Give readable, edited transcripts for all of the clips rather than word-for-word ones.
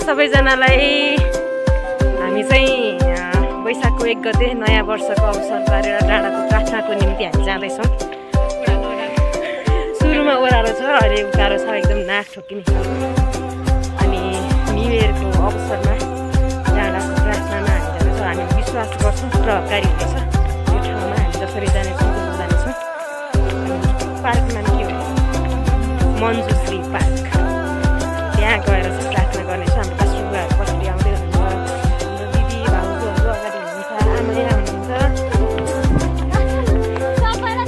सबैजनालाई हामी चाहिँ वैशाखको 1 गते नयाँ वर्षको अवसर पारेर डाँडाको प्रार्थनाको निम्ति हामी जाँदैछौँ। सुरुमा ओह्रालो छ, अहिले उकालो छ, एकदम नाक ठोकिने। अनि न्यु इयरको अवसरमा डाँडाको प्रार्थनामा हामी जाँदैछौँ। हामी विश्वास गर्छौँ प्रभावकारी हुनेछ। यो ठाउँमा हामी जसरी जानेछौँ त्यसरी जानेछौँ। पार्कमा के हो, मन्जुश्री पार्क, त्यहाँ गएर चाहिँ प्रार्थना गर्नेछौँ। हाम्रो पास्टरहरू पछाडि आउँदै हुनुहुन्छ, हाम्रो दिदी भाउजूहरू अगाडि हुनुहुन्छ, आमाले हुनुहुन्छ,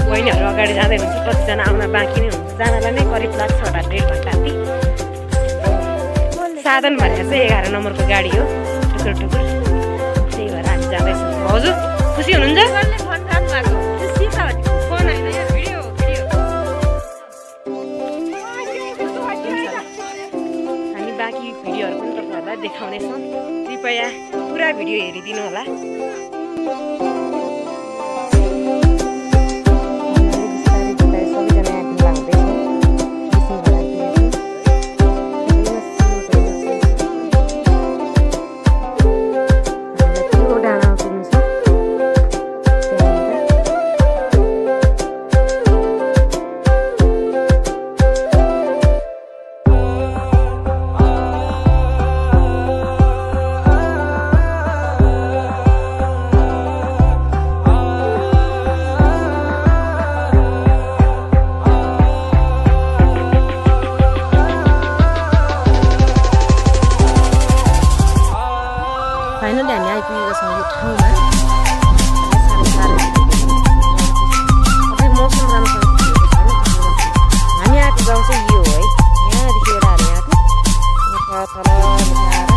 बहिनीहरू अगाडि जाँदै हुनुहुन्छ। कतिजना आउन बाँकी नै हुन्छ, जानलाई नै करिब लाग्छ होला 1.5 घन्टा जति। साधन भनेर चाहिँ 11 नम्बरको गाडी हो, टुकुर टुकुर, त्यही भएर हामी जाँदैछौँ। हजुर खुसी हुनुहुन्छ? हामी बाँकी भिडियोहरू पनि तपाईँहरूलाई देखाउनेछौँ। कृपया पुरा भिडियो हेरिदिनु होला। फाइनली हामी आइपुगेको छौँ यो ठाउँमा। मौसम राम्रो हामी आएको गाउँ चाहिँ यो हो है। यहाँदेखि एउटा हामी आएको तल